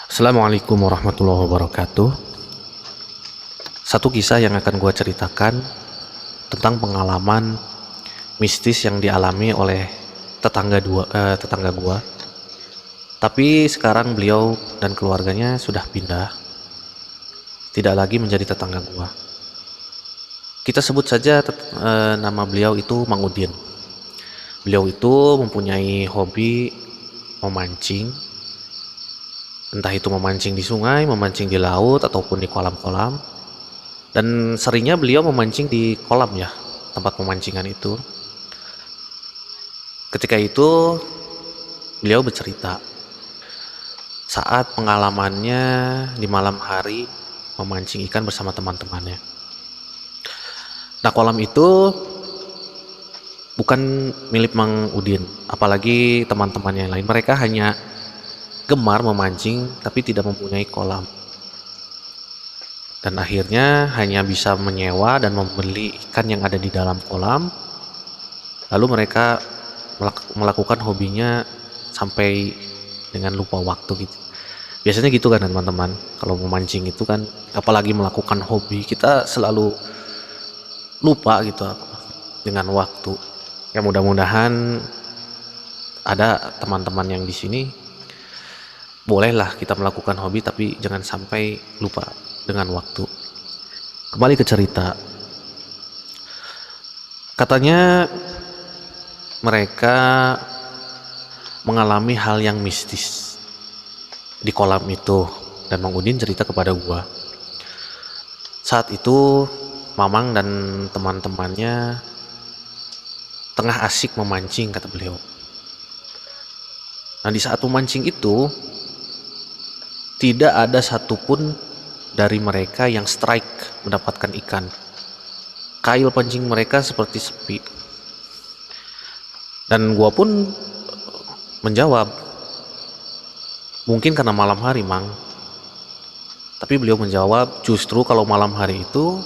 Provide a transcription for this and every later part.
Assalamualaikum warahmatullahi wabarakatuh. Satu kisah yang akan gue ceritakan tentang pengalaman mistis yang dialami oleh tetangga gue. Tapi sekarang beliau dan keluarganya sudah pindah, tidak lagi menjadi tetangga gue. Kita sebut saja nama beliau itu Mang Udin. Beliau itu mempunyai hobi memancing, entah itu memancing di sungai, memancing di laut, ataupun di kolam-kolam. Dan seringnya beliau memancing di kolam ya, tempat pemancingan itu. Ketika itu beliau bercerita saat pengalamannya di malam hari memancing ikan bersama teman-temannya. Nah, kolam itu bukan milik Mang Udin, apalagi teman-temannya yang lain. Mereka hanya gemar memancing tapi tidak mempunyai kolam, dan akhirnya hanya bisa menyewa dan membeli ikan yang ada di dalam kolam. Lalu mereka melakukan hobinya sampai dengan lupa waktu gitu. Biasanya gitu kan teman-teman, kalau memancing itu kan, apalagi melakukan hobi, kita selalu lupa gitu dengan waktu. Ya mudah-mudahan ada teman-teman yang di sini, bolehlah kita melakukan hobi tapi jangan sampai lupa dengan waktu. Kembali ke cerita. Katanya mereka mengalami hal yang mistis di kolam itu, dan Mang Udin cerita kepada gua. Saat itu Mamang dan teman-temannya tengah asik memancing, kata beliau. Nah, di saat memancing itu tidak ada satupun dari mereka yang strike mendapatkan ikan. Kail pancing mereka seperti sepi. Dan gua pun menjawab, mungkin karena malam hari, Mang. Tapi beliau menjawab, justru kalau malam hari itu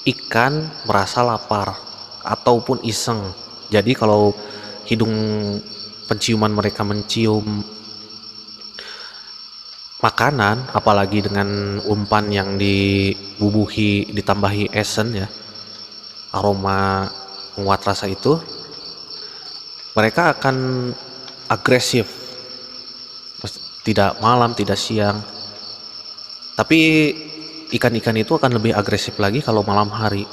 ikan merasa lapar ataupun iseng. Jadi kalau hidung penciuman mereka mencium makanan, apalagi dengan umpan yang ditambahi esen ya, aroma penguat rasa itu, mereka akan agresif. Tidak malam, tidak siang. Tapi ikan-ikan itu akan lebih agresif lagi kalau malam hari.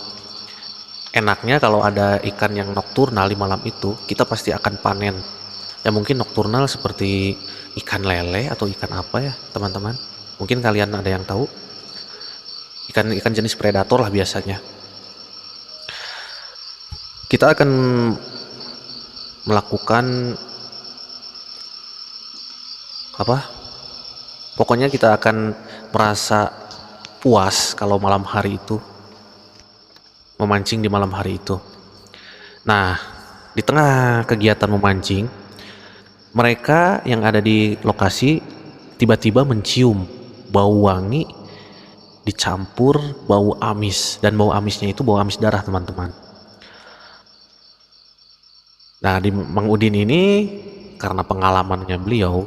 Enaknya kalau ada ikan yang nokturnal di malam itu, kita pasti akan panen. Ya mungkin nokturnal seperti ikan lele atau ikan apa ya teman-teman, mungkin kalian ada yang tahu. Ikan jenis predator lah biasanya. Kita akan melakukan pokoknya kita akan merasa puas kalau malam hari itu memancing di malam hari itu. Nah, di tengah kegiatan memancing, mereka yang ada di lokasi tiba-tiba mencium bau wangi dicampur bau amis, dan bau amisnya itu bau amis darah, teman-teman. Nah, di Mang Udin ini, karena pengalamannya beliau,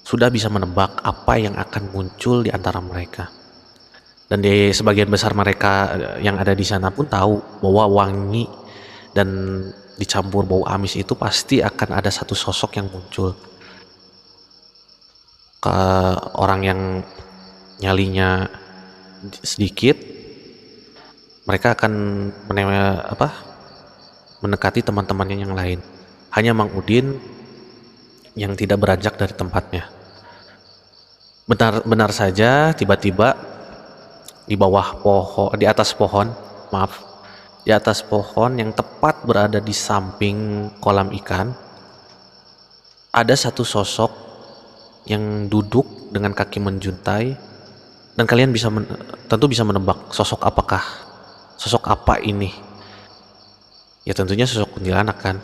sudah bisa menebak apa yang akan muncul di antara mereka. Dan di sebagian besar mereka yang ada di sana pun tahu bahwa wangi dan dicampur bau amis itu pasti akan ada satu sosok yang muncul. Ke orang yang nyalinya sedikit, mereka akan mendekati teman-temannya yang lain. Hanya Mang Udin yang tidak beranjak dari tempatnya. Benar saja tiba-tiba di atas pohon yang tepat berada di samping kolam ikan, ada satu sosok yang duduk dengan kaki menjuntai Dan kalian tentu bisa menebak sosok apa ini. Ya tentunya sosok kuntilanak kan.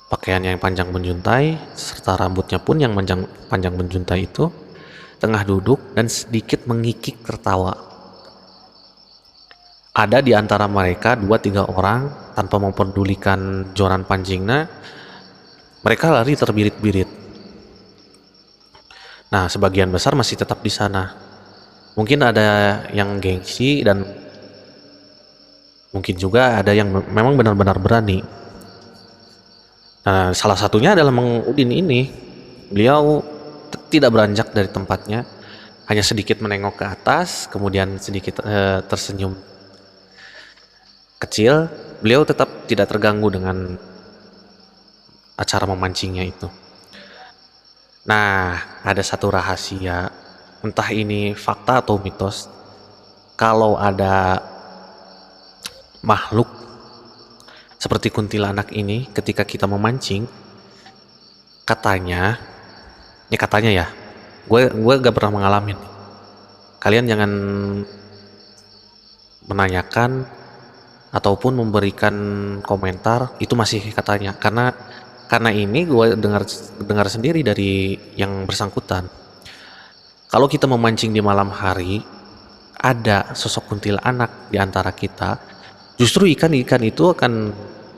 Pakaiannya yang panjang menjuntai, serta rambutnya pun yang panjang menjuntai itu, tengah duduk dan sedikit mengikik tertawa. Ada di antara mereka 2-3 orang tanpa memperdulikan joran pancingnya, mereka lari terbirit-birit. Nah, sebagian besar masih tetap di sana. Mungkin ada yang gengsi dan mungkin juga ada yang memang benar-benar berani. Nah, salah satunya adalah Mang Udin ini. Beliau tidak beranjak dari tempatnya, hanya sedikit menengok ke atas, kemudian sedikit tersenyum kecil. Beliau tetap tidak terganggu dengan acara memancingnya itu. Nah, ada satu rahasia, entah ini fakta atau mitos, kalau ada makhluk seperti kuntilanak ini ketika kita memancing, katanya ya, gue gak pernah mengalami. Kalian jangan menanyakan ataupun memberikan komentar, itu masih katanya, karena ini gue dengar sendiri dari yang bersangkutan. Kalau kita memancing di malam hari, ada sosok kuntilanak di antara kita, justru ikan-ikan itu akan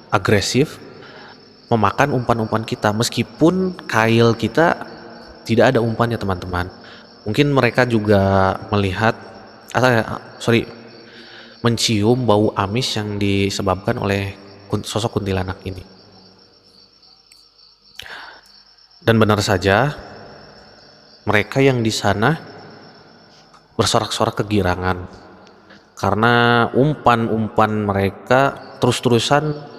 agresif memakan umpan-umpan kita, meskipun kail kita tidak ada umpannya teman-teman. Mungkin mereka juga mencium bau amis yang disebabkan oleh sosok kuntilanak ini. Dan benar saja, mereka yang di sana bersorak-sorak kegirangan karena umpan-umpan mereka terus-terusan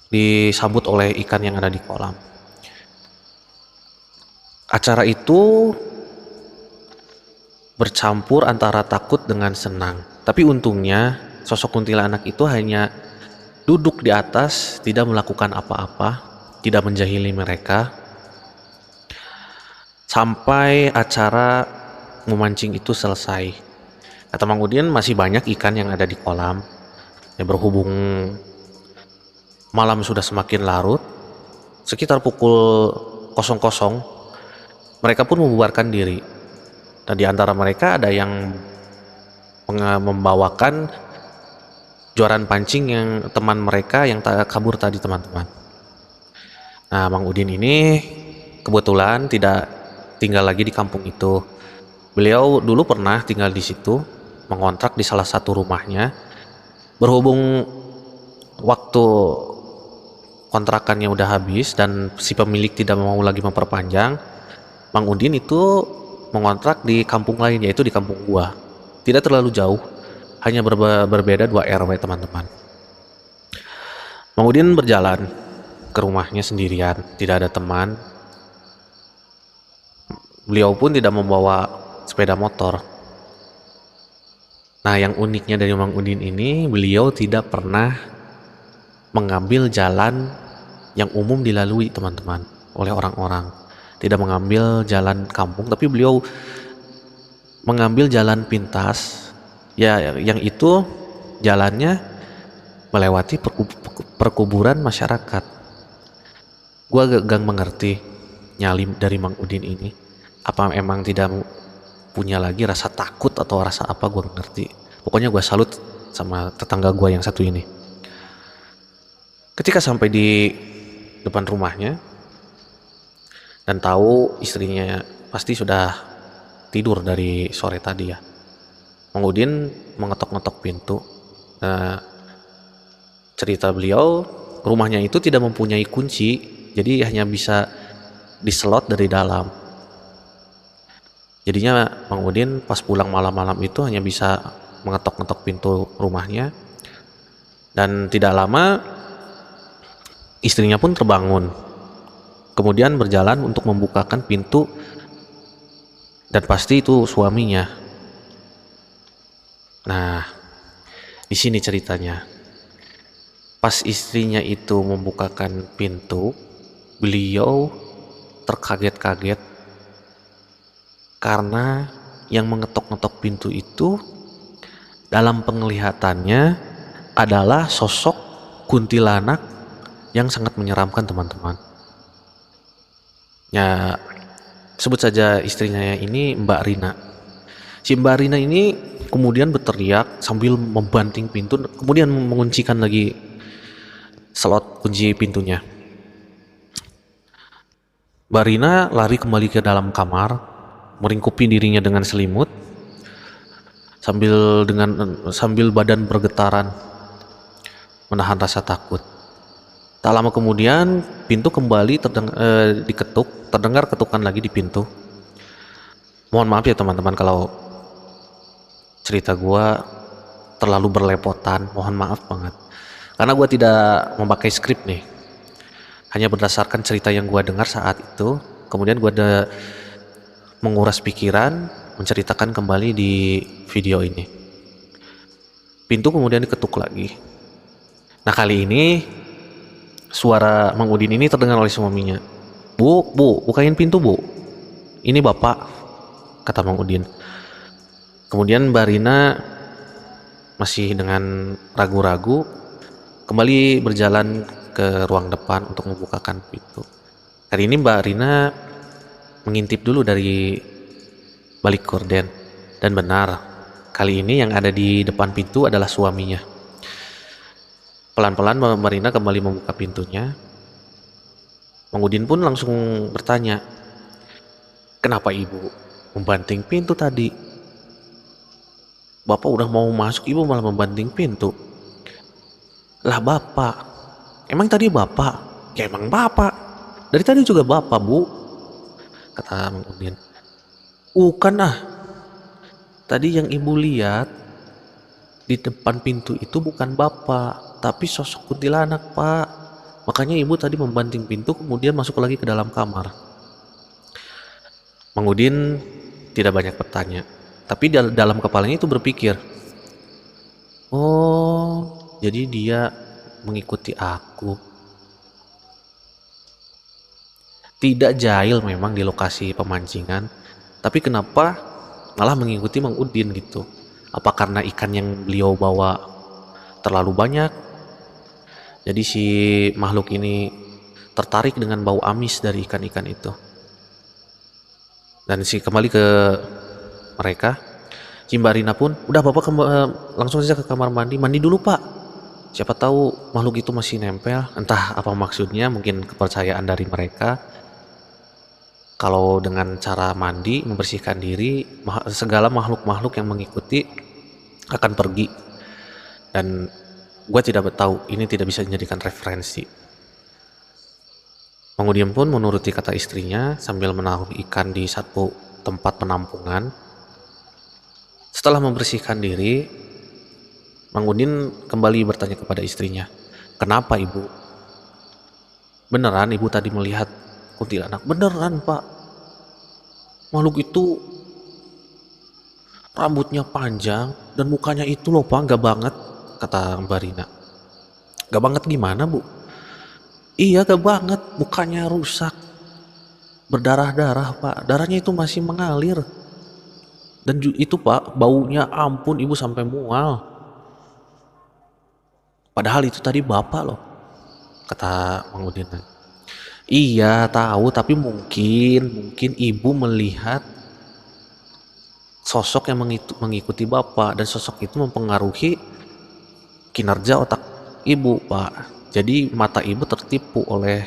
disambut oleh ikan yang ada di kolam. Acara itu bercampur antara takut dengan senang. Tapi untungnya sosok kuntilanak itu hanya duduk di atas, tidak melakukan apa-apa, tidak menjahili mereka, sampai acara memancing itu selesai. Kata Mang Udin, masih banyak ikan yang ada di kolam. Ya, berhubung malam sudah semakin larut, sekitar pukul 00, mereka pun membubarkan diri. Dan di antara mereka ada yang membawakan joran pancing yang teman mereka yang kabur tadi, teman-teman. Nah, Mang Udin ini kebetulan tidak tinggal lagi di kampung itu. Beliau dulu pernah tinggal di situ, mengontrak di salah satu rumahnya. Berhubung waktu kontrakannya udah habis dan si pemilik tidak mau lagi memperpanjang, Mang Udin itu mengontrak di kampung lain, yaitu di kampung gua. Tidak terlalu jauh, hanya berbeda 2 RW, teman-teman. Mang Udin berjalan ke rumahnya sendirian, tidak ada teman. Beliau pun tidak membawa sepeda motor. Nah, yang uniknya dari Mang Udin ini, beliau tidak pernah mengambil jalan yang umum dilalui, teman-teman, oleh orang-orang. Tidak mengambil jalan kampung, tapi beliau mengambil jalan pintas, ya, yang itu jalannya melewati perkuburan masyarakat. Gua gak mengerti nyali dari Mang Udin ini, apa emang tidak punya lagi rasa takut atau rasa apa, gue ngerti. Pokoknya gue salut sama tetangga gue yang satu ini. Ketika sampai di depan rumahnya dan tahu istrinya pasti sudah tidur dari sore tadi ya, Mang Udin mengetok-ngetok pintu. Nah, cerita beliau, rumahnya itu tidak mempunyai kunci, jadi hanya bisa diselot dari dalam. Jadinya Mang Udin pas pulang malam-malam itu hanya bisa mengetok-ngetok pintu rumahnya. Dan tidak lama istrinya pun terbangun, kemudian berjalan untuk membukakan pintu, dan pasti itu suaminya. Nah, di sini ceritanya. Pas istrinya itu membukakan pintu, beliau terkaget-kaget Karena yang mengetok-ngetok pintu itu dalam penglihatannya adalah sosok kuntilanak yang sangat menyeramkan, teman-teman. Ya, sebut saja istrinya ini Mbak Rina. Si Mbak Rina ini kemudian berteriak sambil membanting pintu, kemudian menguncikan lagi slot kunci pintunya. Mbak Rina lari kembali ke dalam kamar, meringkupi dirinya dengan selimut, sambil badan bergetaran, menahan rasa takut. Tak lama kemudian pintu kembali diketuk, terdengar ketukan lagi di pintu. Mohon maaf ya teman-teman kalau cerita gua terlalu berlepotan, mohon maaf banget. Karena gua tidak memakai skrip nih, hanya berdasarkan cerita yang gua dengar saat itu. Kemudian gua menguras pikiran, menceritakan kembali di video ini. Pintu kemudian diketuk lagi. Nah, kali ini suara Mang Udin ini terdengar oleh suaminya. Bu, bukain pintu, Bu. Ini Bapak, kata Mang Udin. Kemudian Mbak Rina masih dengan ragu-ragu kembali berjalan ke ruang depan untuk membukakan pintu. Kali ini Mbak Rina mengintip dulu dari balik gorden, dan benar, kali ini yang ada di depan pintu adalah suaminya. Pelan-pelan Mbak Rina kembali membuka pintunya. Mang Udin pun langsung bertanya, kenapa ibu membanting pintu tadi? Bapak udah mau masuk, ibu malah membanting pintu. Lah Bapak, emang tadi Bapak? Ya emang Bapak, dari tadi juga Bapak, Bu, kata Mang Udin. Bukan ah, tadi yang ibu lihat di depan pintu itu bukan Bapak, tapi sosok kuntilanak, Pak. Makanya ibu tadi membanting pintu kemudian masuk lagi ke dalam kamar. Mang Udin tidak banyak bertanya, tapi dalam kepalanya itu berpikir, oh, jadi dia mengikuti aku. Tidak jahil memang di lokasi pemancingan, tapi kenapa malah mengikuti Mang Udin gitu? Apa karena ikan yang beliau bawa terlalu banyak? Jadi si makhluk ini tertarik dengan bau amis dari ikan-ikan itu. Dan kembali ke mereka, si Mbak Rina pun, udah Bapak langsung saja ke kamar mandi dulu Pak. Siapa tahu makhluk itu masih nempel, entah apa maksudnya, mungkin kepercayaan dari mereka. Kalau dengan cara mandi, membersihkan diri, segala makhluk-makhluk yang mengikuti akan pergi. Dan gue tidak tahu, ini tidak bisa dijadikan referensi. Mang Udin pun menuruti kata istrinya sambil menaruh ikan di satu tempat penampungan. Setelah membersihkan diri, Mang Udin kembali bertanya kepada istrinya, kenapa ibu? Beneran ibu tadi melihat kuntilanak? Beneran Pak, makhluk itu rambutnya panjang dan mukanya itu loh Pak, gak banget, kata Mbak Rina. Gak banget gimana Bu? Iya gak banget, mukanya rusak, berdarah-darah Pak, darahnya itu masih mengalir. Dan itu Pak, baunya ampun ibu sampai mual. Padahal itu tadi Bapak loh, kata Mang Udin. Iya tahu, tapi mungkin ibu melihat sosok yang mengikuti Bapak, dan sosok itu mempengaruhi kinerja otak ibu Pak. Jadi mata ibu tertipu oleh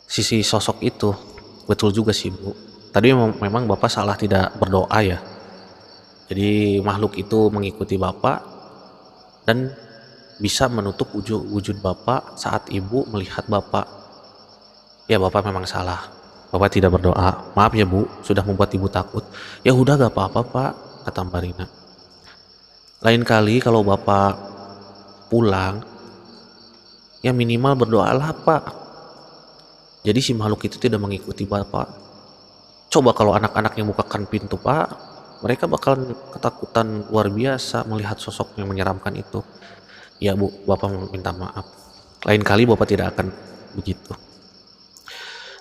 sisi sosok itu. Betul juga sih Bu, tadi memang Bapak salah tidak berdoa ya. Jadi makhluk itu mengikuti Bapak dan bisa menutup wujud Bapak saat ibu melihat Bapak. Ya Bapak memang salah, Bapak tidak berdoa. Maaf ya Bu, sudah membuat ibu takut. Ya udah gak apa-apa Pak, kata Mbak Rina. Lain kali kalau Bapak pulang, ya minimal berdoalah Pak. Jadi si makhluk itu tidak mengikuti Bapak. Coba kalau anak-anaknya bukakan pintu Pak, mereka bakalan ketakutan luar biasa melihat sosok yang menyeramkan itu. Ya Bu, Bapak minta maaf. Lain kali Bapak tidak akan begitu.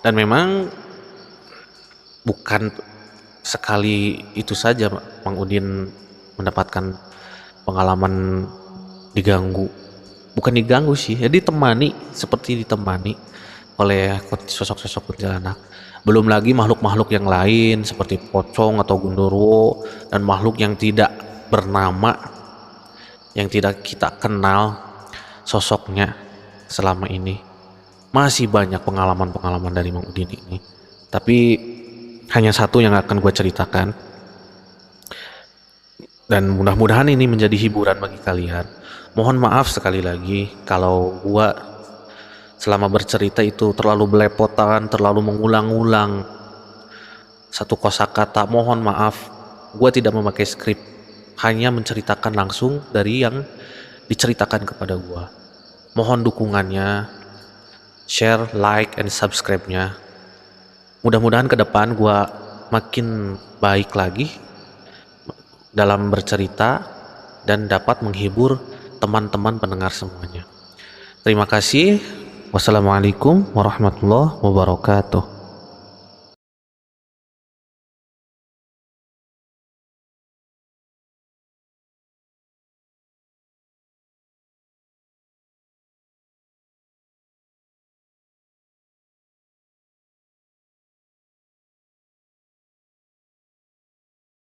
Dan memang bukan sekali itu saja Mang Udin mendapatkan pengalaman diganggu. Bukan diganggu sih, ya ditemani, seperti ditemani oleh sosok-sosok kuntilanak. Belum lagi makhluk-makhluk yang lain seperti pocong atau gundurwo dan makhluk yang tidak bernama, yang tidak kita kenal sosoknya selama ini. Masih banyak pengalaman-pengalaman dari Mang Udin ini. Tapi hanya satu yang akan gue ceritakan. Dan mudah-mudahan ini menjadi hiburan bagi kalian. Mohon maaf sekali lagi kalau gue selama bercerita itu terlalu belepotan, terlalu mengulang-ulang satu kosakata. Mohon maaf, gue tidak memakai skrip, hanya menceritakan langsung dari yang diceritakan kepada gue. Mohon dukungannya, share, like, and subscribe-nya. Mudah-mudahan ke depan gue makin baik lagi dalam bercerita dan dapat menghibur teman-teman pendengar semuanya. Terima kasih. Wassalamualaikum warahmatullahi wabarakatuh.